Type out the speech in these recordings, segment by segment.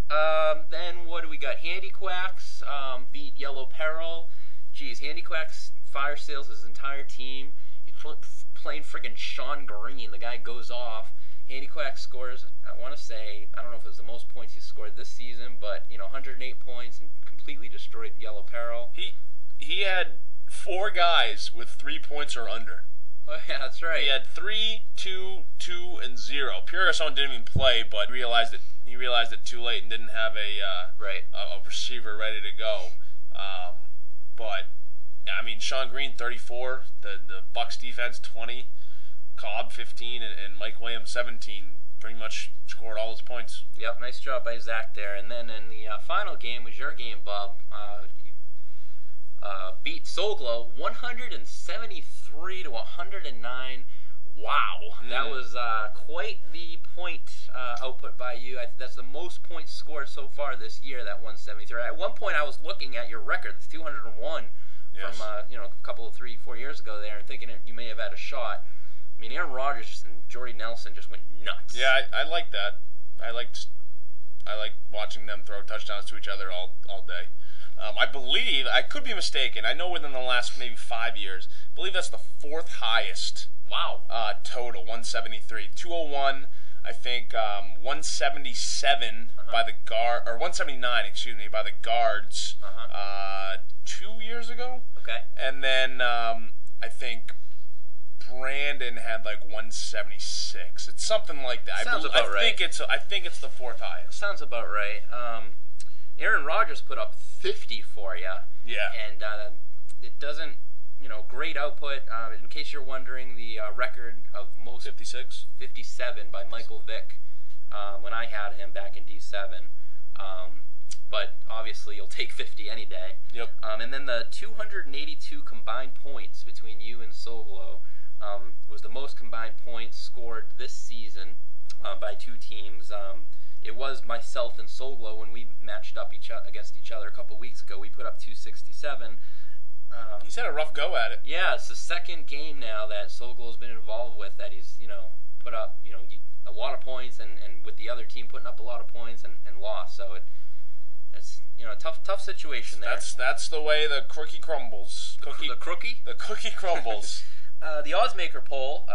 Then what do we got? Handy Quacks beat Yellow Peril. Geez, Handy Quacks fire sales his entire team. He's playing friggin' Sean Green. The guy goes off. Handy Quacks scores, I want to say, I don't know if it was the most points he scored this season, but, 108 points and completely destroyed Yellow Peril. He had 4 guys with 3 points or under. Oh, yeah, that's right. He had 3, 2, 2, and 0. Pierre Garçon didn't even play, but realized it too late and didn't have a receiver ready to go. But I mean, Sean Green 34, the Bucks defense 20, Cobb 15, and Mike Williams 17. Pretty much scored all his points. Yep, nice job by Zach there. And then in the final game was your game, Bob. You beat Soulglow 173 to 109. Wow, that was quite the point output by you. That's the most points scored so far this year, that 173. At one point, I was looking at your record, it's 201 from a couple of 3-4 years ago there, and thinking you may have had a shot. I mean, Aaron Rodgers and Jordy Nelson just went nuts. Yeah, I like that. I like watching them throw touchdowns to each other all day. I believe, I could be mistaken, I know within the last maybe 5 years, I believe that's the 4th highest. Wow. Total, 173. 201, I think, 177 by the guard, or 179, excuse me, by the guards 2 years ago. Okay. And then I think Brandon had like 176. It's something like that. Sounds about right. I think it's the 4th highest. Sounds about right. Aaron Rodgers put up 50 for you. Yeah. And it doesn't, great output. In case you're wondering, the record of most 57 by Michael Vick when I had him back in D7. But obviously you'll take 50 any day. Yep. And then the 282 combined points between you and Soulglow was the most combined points scored this season by 2 teams. It was myself and Soulglow when we matched up against each other a couple weeks ago. We put up 267. He's had a rough go at it. Yeah, it's the second game now that Soulglow's been involved with that he's, put up, a lot of points and with the other team putting up a lot of points and lost. So it's a tough situation there. That's the way the cookie crumbles. The cookie? The cookie crumbles. The oddsmaker poll,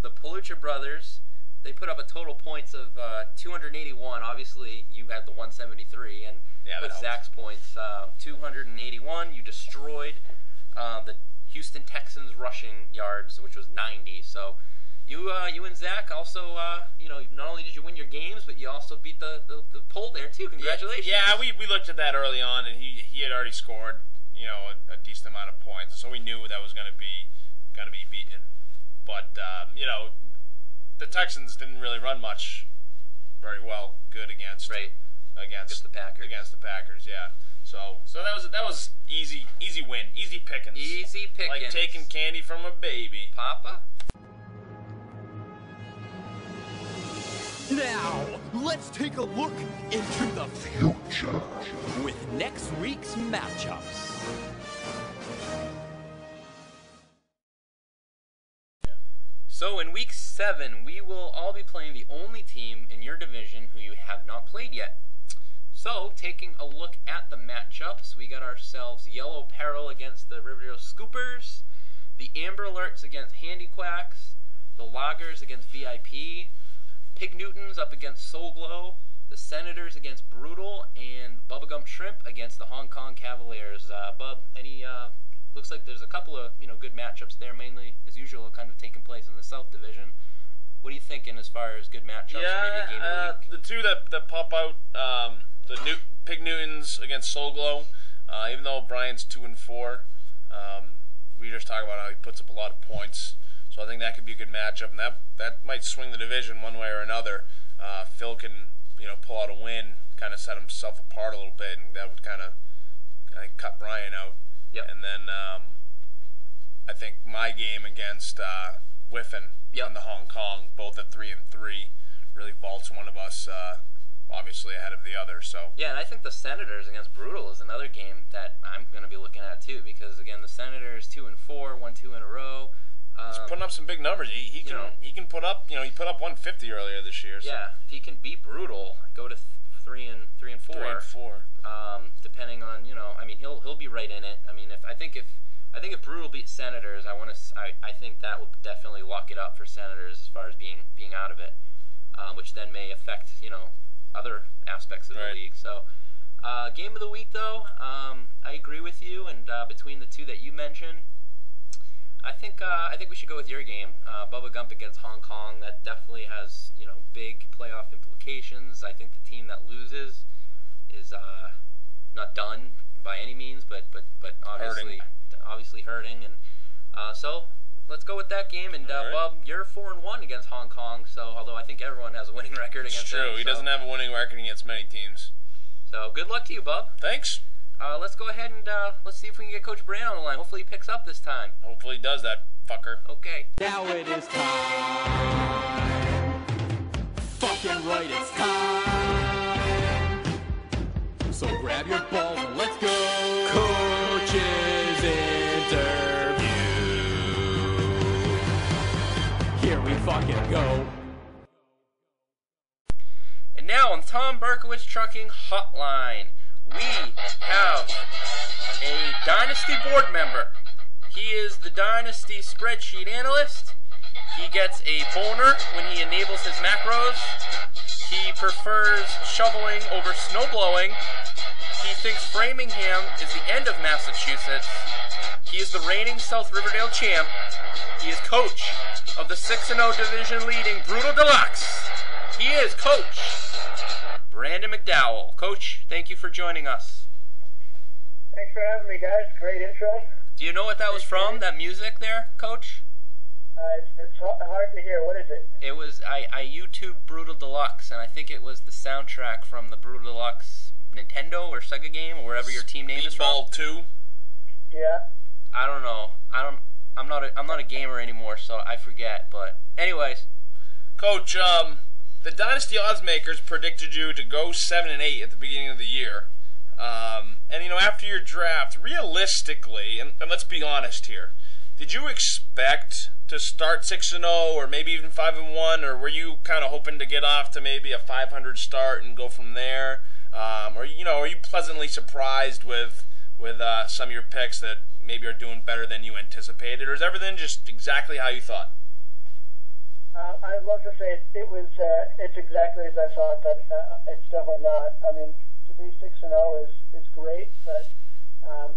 the Palucha brothers, they put up a total points of 281. Obviously, you had the 173, and with Zach's points, 281. You destroyed the Houston Texans rushing yards, which was 90. So you and Zach also, not only did you win your games, but you also beat the poll there too. Congratulations. Yeah, we looked at that early on, and he had already scored a decent amount of points, so we knew that was going to be beaten. But the Texans didn't really run very good against the Packers. Against the Packers, yeah. So that was easy win, easy pickings. Easy pickings. Like taking candy from a baby. Papa? Now, let's take a look into the future with next week's matchups. So in week 7, we will all be playing the only team in your division who you have not played yet. So, taking a look at the matchups, we got ourselves Yellow Peril against the Riverdale Scoopers, the Amber Alerts against Handy Quacks, the Loggers against VIP, Pig Newtons up against Soulglow, the Senators against Brutal, and Bubblegum Shrimp against the Hong Kong Cavaliers. Bub, looks like there's a couple of good matchups there, mainly as usual, kind of taking place in the South Division. What are you thinking as far as good matchups? Yeah, or maybe game of the week? The two that pop out, Pig Newtons against Soulglow. Even though Brian's 2-4, we just talk about how he puts up a lot of points. So I think that could be a good matchup, and that might swing the division one way or another. Phil can pull out a win, kind of set himself apart a little bit, and that would kind of cut Brian out. Yep. And then I think my game against Whiffen in the Hong Kong, both at 3-3, really vaults one of us obviously ahead of the other. So yeah, and I think the Senators against Brutal is another game that I'm going to be looking at too, because again, the Senators 2-4, 1-2 in a row. He's putting up some big numbers. He can put up he put up 150 earlier this year. So. Yeah, if he can beat Brutal, go to 3-3 3-4. 3-4. Depending on he'll be right in it. I mean, I think if Brutal beats Senators, I think that will definitely lock it up for Senators as far as being out of it, which then may affect other aspects of the league. So game of the week though, I agree with you, and between the two that you mentioned, I think we should go with your game, Bubba Gump against Hong Kong. That definitely has big playoff implications. I think the team that loses is not done by any means, but obviously hurting, and so let's go with that game. And right. Bub, you're 4-1 against Hong Kong. So although I think everyone has a winning record against him, He doesn't have a winning record against many teams. So good luck to you, Bub. Thanks. Let's go ahead and let's see if we can get Coach Brand on the line. Hopefully he picks up this time. Hopefully he does, that fucker. Okay. Now it is time. Fucking right, it's time. So grab your balls and let's go. Coach's interview. Here we fucking go. And now on Tom Berkowitz Trucking Hotline, we have a Dynasty board member. He is the Dynasty spreadsheet analyst. He gets a boner when he enables his macros. He prefers shoveling over snowblowing. He thinks Framingham is the end of Massachusetts. He is the reigning South Riverdale champ. He is coach of the 6-0 division leading Brutal Deluxe. He is Coach Brandon McDowall. Coach, thank you for joining us. Thanks for having me, guys. Great intro. Do you know what that was from, that music there, Coach? It's hard to hear. What is it? It was, I YouTubed Brutal Deluxe, and I think it was the soundtrack from the Brutal Deluxe Nintendo or Sega game, or wherever your team name is from. Speedball 2? Yeah. I don't know. I'm not a gamer anymore, so I forget. But anyways, Coach, the Dynasty odds makers predicted you to go 7-8 at the beginning of the year. And after your draft, realistically, and let's be honest here, did you expect to start 6-0 or maybe even 5-1, or were you kind of hoping to get off to maybe a 500 start and go from there? Or are you pleasantly surprised with some of your picks that maybe are doing better than you anticipated, or is everything just exactly how you thought? I'd love to say it's exactly as I thought, but it's definitely not. I mean, to be 6-0 is great, but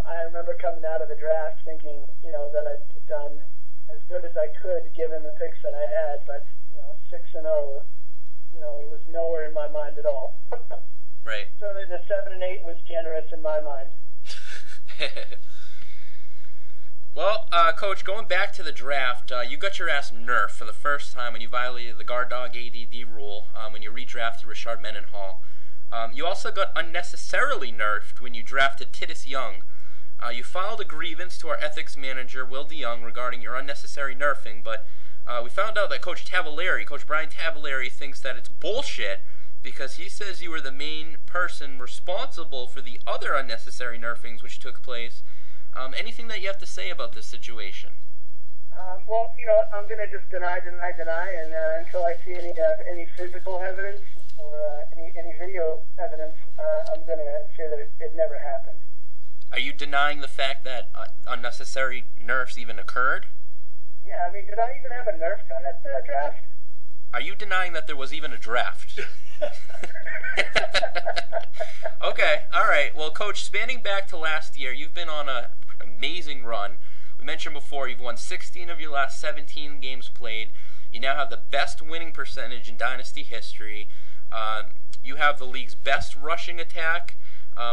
I remember coming out of the draft thinking, that I'd done as good as I could given the picks that I had, but 6-0, was nowhere in my mind at all. right. Certainly the 7-8 was generous in my mind. Well, Coach, going back to the draft, you got your ass nerfed for the first time when you violated the guard dog ADD rule when you redrafted Richard Mendenhall. You also got unnecessarily nerfed when you drafted Titus Young. You filed a grievance to our ethics manager, Will DeYoung, regarding your unnecessary nerfing, but we found out that Coach Brian Tavallari, thinks that it's bullshit because he says you were the main person responsible for the other unnecessary nerfings which took place. Anything that you have to say about this situation? Well, I'm going to just deny, and until I see any physical evidence or any video evidence, I'm going to say that it never happened. Are you denying the fact that unnecessary nerfs even occurred? Yeah, I mean, did I even have a nerf gun at the draft? Are you denying that there was even a draft? Okay, all right. Well, Coach, spanning back to last year, you've been on an amazing run. We mentioned before you've won 16 of your last 17 games played. You now have the best winning percentage in Dynasty history. You have the league's best rushing attack,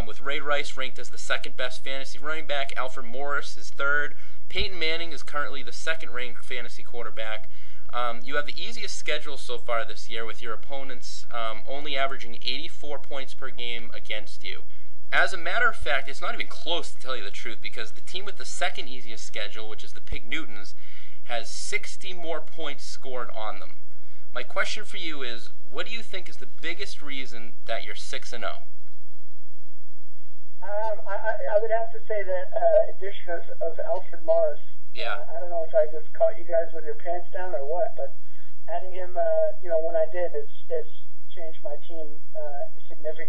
with Ray Rice ranked as the second best fantasy running back. Alfred Morris is third. Peyton Manning is currently the second-ranked fantasy quarterback. You have the easiest schedule so far this year, with your opponents only averaging 84 points per game against you. As a matter of fact, it's not even close, to tell you the truth, because the team with the second easiest schedule, which is the Pig Newtons, has 60 more points scored on them. My question for you is, what do you think is the biggest reason that you're 6-0? I would have to say the addition of Alfred Morris. Yeah. I don't know if I just caught you guys with your pants down or what, but adding him, when I did, has changed my team significantly.